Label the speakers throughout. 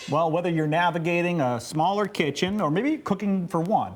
Speaker 1: Well, whether you're navigating a smaller kitchen or maybe cooking for one,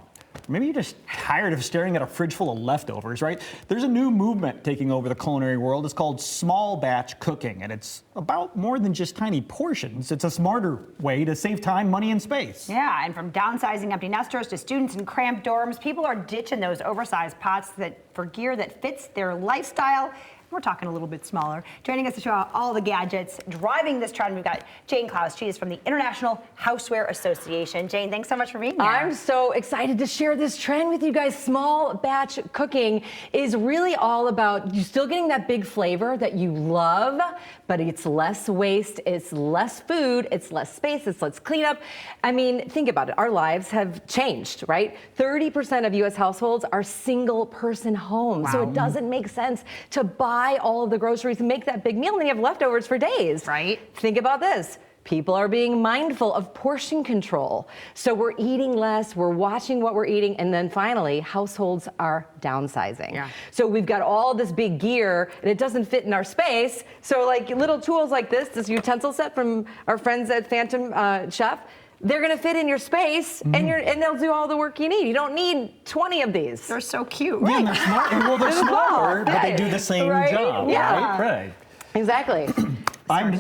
Speaker 1: maybe you're just tired of staring at a fridge full of leftovers, right? There's a new movement taking over the culinary world. It's called small batch cooking, and it's about more than just tiny portions. It's a smarter way to save time, money, and space.
Speaker 2: Yeah, and from downsizing empty nesters to students in cramped dorms, people are ditching those oversized pots for gear that fits their lifestyle. We're talking a little bit smaller. Joining us to show out all the gadgets driving this trend, we've got Jane Klaus. She is from the International Houseware Association. Jane, thanks so much for being here.
Speaker 3: I'm so excited to share this trend with you guys. Small batch cooking is really all about you still getting that big flavor that you love, but it's less waste, it's less food, it's less space, it's less cleanup. I mean, think about it. Our lives have changed, right? 30% of U.S. households are single-person homes,
Speaker 2: Wow.
Speaker 3: so it doesn't make sense to buy all of the groceries and make that big meal and then you have leftovers for days.
Speaker 2: Right.
Speaker 3: Think about this. People are being mindful of portion control. So we're eating less, we're watching what we're eating, and then finally, households are downsizing.
Speaker 2: Yeah.
Speaker 3: So we've got all this big gear, and it doesn't fit in our space. So like little tools like this utensil set from our friends at Phantom Chef, they're gonna fit in your space, and they'll do all the work you need. You don't need 20 of these.
Speaker 2: They're so cute.
Speaker 1: Yeah, and they're smart. Well, they're smaller, but they
Speaker 3: Right.
Speaker 1: do the same
Speaker 3: Right?
Speaker 1: job,
Speaker 3: Yeah.
Speaker 1: right?
Speaker 3: Exactly.
Speaker 1: I'm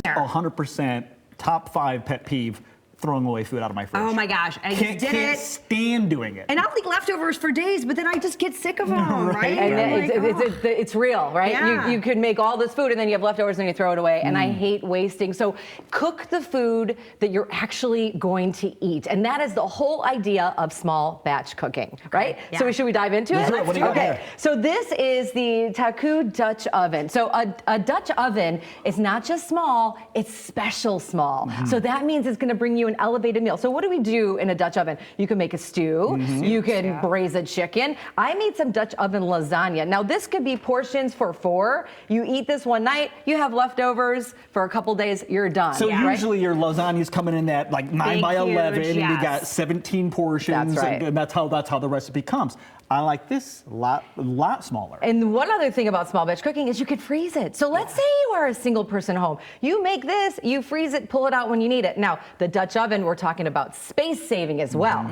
Speaker 1: 100% top 5 pet peeve throwing away food out of my fridge.
Speaker 2: Oh my gosh, I
Speaker 1: Can't
Speaker 2: just did it.
Speaker 1: stand doing it.
Speaker 2: And I'll eat leftovers for days, but then I just get sick of them, right?
Speaker 3: And
Speaker 2: I'm
Speaker 3: then
Speaker 2: like,
Speaker 3: it's real, right?
Speaker 2: Yeah.
Speaker 3: You could make all this food and then you have leftovers and you throw it away. And I hate wasting. So cook the food that you're actually going to eat. And that is the whole idea of small batch cooking, right?
Speaker 2: Yeah.
Speaker 3: So should we dive into
Speaker 1: Let's
Speaker 3: it?
Speaker 1: do it. What do you got
Speaker 3: Okay.
Speaker 1: here?
Speaker 3: So this is the Taku Dutch oven. So a Dutch oven is not just small, it's special small. So that means it's going to bring you an elevated meal. So what do we do in a Dutch oven? You can make a stew, you can braise a chicken. I made some Dutch oven lasagna. Now this could be portions for 4. You eat this one night, you have leftovers for a couple days, you're done.
Speaker 1: So
Speaker 3: right?
Speaker 1: usually your lasagna's coming in at like 9
Speaker 2: Big,
Speaker 1: by 11,
Speaker 2: huge,
Speaker 1: and you got
Speaker 2: yes.
Speaker 1: 17 portions,
Speaker 3: That's right.
Speaker 1: and that's how the recipe comes. I like this a lot smaller.
Speaker 3: And one other thing about small batch cooking is you could freeze it. So let's say you are a single person home. You make this, you freeze it, pull it out when you need it. Now, the Dutch oven, we're talking about space saving as well.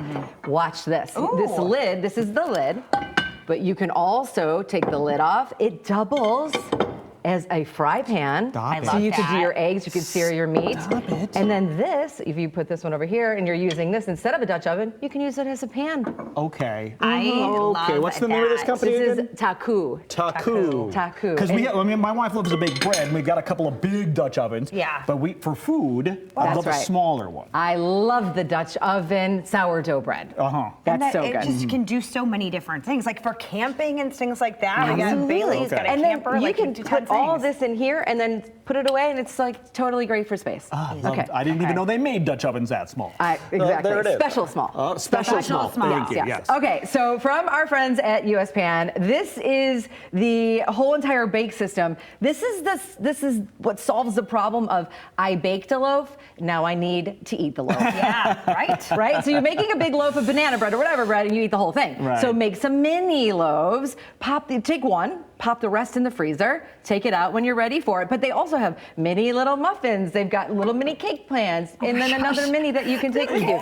Speaker 3: Watch this. This lid, this is the lid, but you can also take the lid off. It doubles as a fry pan.
Speaker 1: Stop it.
Speaker 3: So you could do
Speaker 2: that.
Speaker 3: your eggs, you could sear your meat.
Speaker 1: Stop it.
Speaker 3: And then this, if you put this one over here and you're using this instead of a Dutch oven, you can use it as a pan.
Speaker 1: Okay.
Speaker 2: I love
Speaker 1: Okay, what's the name of this
Speaker 2: that.
Speaker 1: company
Speaker 3: This
Speaker 1: again?
Speaker 3: is Taku.
Speaker 1: Taku.
Speaker 3: Taku.
Speaker 1: Because
Speaker 3: And-
Speaker 1: my wife loves a big bread, and we've got a couple of big Dutch ovens.
Speaker 2: Yeah.
Speaker 1: But for food, I
Speaker 3: That's
Speaker 1: love a
Speaker 3: right.
Speaker 1: smaller one.
Speaker 3: I love the Dutch oven sourdough bread.
Speaker 1: Uh-huh.
Speaker 3: That's
Speaker 2: and
Speaker 3: so
Speaker 2: it
Speaker 3: good.
Speaker 2: just can do so many different things, like for camping and things like that. We got Bailey's, got a
Speaker 3: And then
Speaker 2: camper.
Speaker 3: you
Speaker 2: like
Speaker 3: can
Speaker 2: do
Speaker 3: put
Speaker 2: 10
Speaker 3: all
Speaker 2: things.
Speaker 3: this in here and then put it away, and it's like totally great for space.
Speaker 1: I didn't even know they made Dutch ovens that small.
Speaker 3: Exactly.
Speaker 1: There it is.
Speaker 3: Special small.
Speaker 1: Special small. Thank you. Yes.
Speaker 3: Okay, so from our friends at USPAN, this is the whole entire bake system. This is what solves the problem of I baked a loaf, now I need to eat the loaf.
Speaker 2: Yeah, right?
Speaker 3: Right? So you're making a big loaf of banana bread or whatever bread and you eat the whole thing.
Speaker 1: Right.
Speaker 3: So make some mini loaves, take one, pop the rest in the freezer, take it out when you're ready for it. But they also have mini little muffins. They've got little mini cake pans, and then another mini that you can take with you.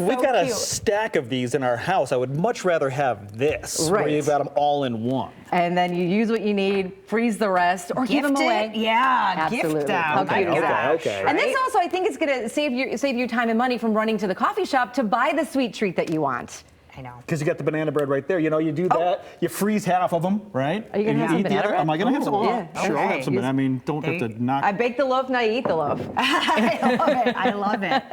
Speaker 1: We've got a stack of these in our house. I would much rather have this, where
Speaker 3: Right.
Speaker 1: you've got them all in one.
Speaker 3: And then you use what you need, freeze the rest, or give them
Speaker 2: Gift
Speaker 3: away.
Speaker 2: it? Yeah,
Speaker 3: Absolutely.
Speaker 2: gift them.
Speaker 3: How cute is
Speaker 1: Okay,
Speaker 3: that?
Speaker 1: okay.
Speaker 3: And this also, I think, is going to save you time and money from running to the coffee shop to buy the sweet treat that you want.
Speaker 2: I know.
Speaker 1: Because you got the banana bread right there. You know, you do that, you freeze half of them, right?
Speaker 3: Are you gonna
Speaker 1: And
Speaker 3: have some
Speaker 1: eat the
Speaker 3: banana
Speaker 1: other.
Speaker 3: bread?
Speaker 1: Am I going to have some?
Speaker 3: Ooh,
Speaker 1: Oh,
Speaker 3: yeah.
Speaker 1: Sure, I'll
Speaker 2: Okay.
Speaker 1: have some. I mean, don't have to knock.
Speaker 3: I bake the loaf, now you eat the loaf.
Speaker 2: I love it. I love it.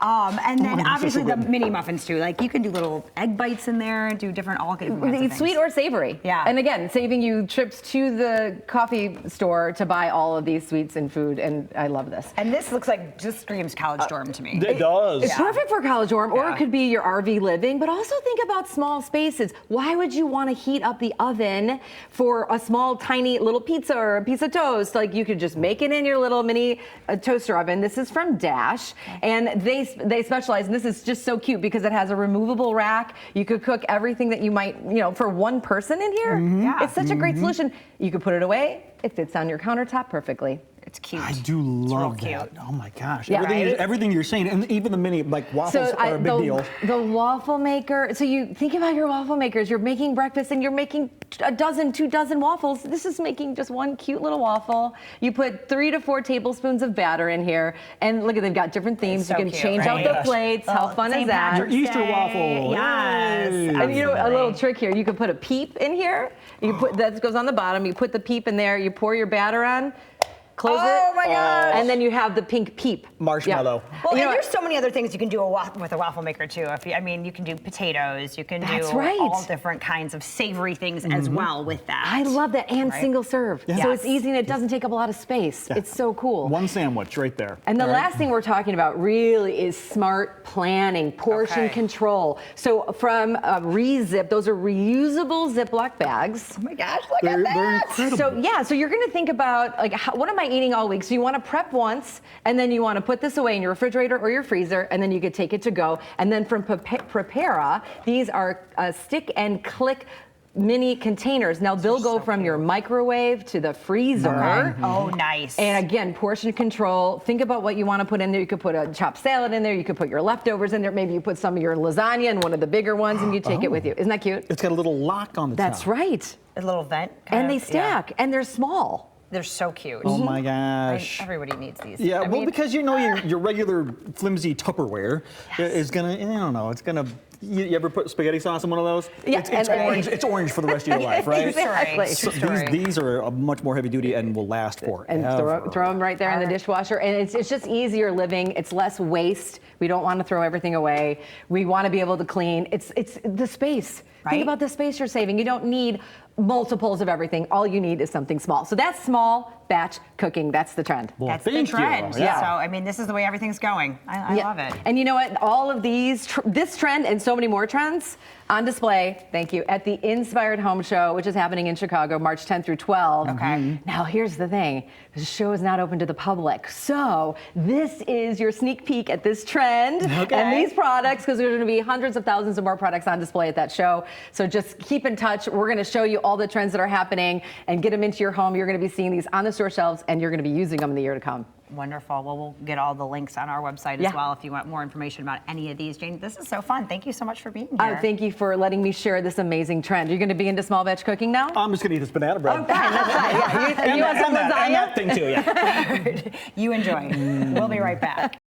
Speaker 2: And then
Speaker 1: this is
Speaker 2: obviously
Speaker 1: so
Speaker 2: the
Speaker 1: good.
Speaker 2: mini muffins too. Like you can do little egg bites in there, do different all kinds of things.
Speaker 3: Sweet or savory.
Speaker 2: Yeah.
Speaker 3: And again, saving you trips to the coffee store to buy all of these sweets and food, and I love this.
Speaker 2: And this looks like just screams college dorm to me.
Speaker 1: It does.
Speaker 3: It's perfect for college dorm, or
Speaker 2: Yeah.
Speaker 3: it could be your RV living, but also think about small spaces. Why would you want to heat up the oven for a small, tiny little pizza or a piece of toast? Like you could just make it in your little mini toaster oven. This is from Dash, and they specialize, and this is just so cute because it has a removable rack. You could cook everything that you might, for one person in here.
Speaker 2: Yeah.
Speaker 3: It's such a great solution. You could put it away. It fits on your countertop perfectly.
Speaker 2: It's cute.
Speaker 1: I do
Speaker 2: It's real
Speaker 1: love
Speaker 2: cute.
Speaker 1: that. Oh my gosh.
Speaker 3: Yeah,
Speaker 1: everything,
Speaker 3: right?
Speaker 1: everything you're saying, and even the mini, like waffles are a big deal.
Speaker 3: The waffle maker. So you think about your waffle makers. You're making breakfast and you're making a dozen, 2 dozen waffles. This is making just one cute little waffle. You put 3 to 4 tablespoons of batter in here, and look at they've got different themes.
Speaker 2: so
Speaker 3: You can
Speaker 2: cute,
Speaker 3: change out
Speaker 2: right?
Speaker 3: the plates. How fun is
Speaker 2: St.
Speaker 3: that?
Speaker 1: Your Easter waffle.
Speaker 2: Yes.
Speaker 1: Yay.
Speaker 3: And you know, a
Speaker 2: absolutely.
Speaker 3: little trick here. You could put a peep in here. You put that goes on the bottom. You put the peep in there. You pour your batter on. Close it.
Speaker 2: Oh my gosh.
Speaker 3: And then you have the pink peep.
Speaker 1: Marshmallow.
Speaker 3: Yeah.
Speaker 2: Well,
Speaker 3: You
Speaker 2: and
Speaker 3: know
Speaker 2: there's so many other things you can do with a waffle maker too. I mean, you can do potatoes. You can
Speaker 3: That's
Speaker 2: do
Speaker 3: right.
Speaker 2: all different kinds of savory things as well with that.
Speaker 3: I love that, and
Speaker 2: Right?
Speaker 3: single serve. So
Speaker 2: Yes.
Speaker 3: it's easy and it doesn't take up a lot of space. It's so cool.
Speaker 1: One sandwich right there.
Speaker 3: And the
Speaker 1: All right?
Speaker 3: last thing we're talking about really is smart planning, portion
Speaker 2: Okay.
Speaker 3: control. So from Rezip, those are reusable Ziploc bags.
Speaker 2: Oh my gosh, look
Speaker 1: They're
Speaker 2: at that.
Speaker 1: incredible.
Speaker 3: So yeah, so you're gonna think about like, what am I eating all week? So you wanna prep once, and then you wanna put this away in your refrigerator or your freezer, and then you could take it to go. And then from Prepara, these are stick and click mini containers. Now they'll go from your microwave to the freezer.
Speaker 2: Oh, nice.
Speaker 3: And again, portion control. Think about what you want to put in there. You could put a chopped salad in there. You could put your leftovers in there. Maybe you put some of your lasagna in one of the bigger ones and you take it with you. Isn't that cute?
Speaker 1: It's got a little lock on the top.
Speaker 3: That's right.
Speaker 2: a little vent.
Speaker 3: And they stack, and they're small.
Speaker 2: They're so cute.
Speaker 1: Oh my gosh.
Speaker 2: Everybody needs these.
Speaker 1: Yeah,
Speaker 2: I
Speaker 1: well,
Speaker 2: mean,
Speaker 1: because you know your regular flimsy Tupperware is gonna, I don't know, it's gonna. You ever put spaghetti sauce in one of those?
Speaker 3: Yeah,
Speaker 1: it's
Speaker 3: and-
Speaker 1: orange. It's orange for the rest of your life, right?
Speaker 3: Exactly.
Speaker 1: So
Speaker 2: True story.
Speaker 1: these are much more heavy duty and will last forever.
Speaker 3: And throw them right there in the dishwasher. And it's just easier living. It's less waste. We don't want to throw everything away. We want to be able to clean. It's the space.
Speaker 2: Right?
Speaker 3: Think about the space you're saving. You don't need multiples of everything. All you need is something small. So that's small batch cooking. That's the trend.
Speaker 1: Well,
Speaker 2: That's the
Speaker 1: thank you.
Speaker 2: trend.
Speaker 1: Yeah.
Speaker 2: So, I mean, this is the way everything's going. I
Speaker 3: Yeah.
Speaker 2: love it.
Speaker 3: And you know what? All of these, this trend and so many more trends on display, thank you, at the Inspired Home Show, which is happening in Chicago, March 10th through 12.
Speaker 2: Okay.
Speaker 3: Now, here's the thing. The show is not open to the public. So this is your sneak peek at this trend
Speaker 2: Okay.
Speaker 3: and these products, because there's going to be hundreds of thousands of more products on display at that show. So just keep in touch. We're going to show you all the trends that are happening and get them into your home. You're going to be seeing these on the store shelves, and you're going to be using them in the year to come.
Speaker 2: Wonderful. Well, we'll get all the links on our website
Speaker 3: Yeah.
Speaker 2: as well if you want more information about any of these. Jane, this is so fun. Thank you so much for being here.
Speaker 3: Thank you for letting me share this amazing trend. You're going to be into small batch cooking now?
Speaker 1: I'm just gonna eat this banana bread.
Speaker 3: Oh, fine, that's fine. Yeah, you want some
Speaker 1: and
Speaker 3: lasagna?
Speaker 1: that thing too, yeah.
Speaker 2: You enjoy. We'll be right back.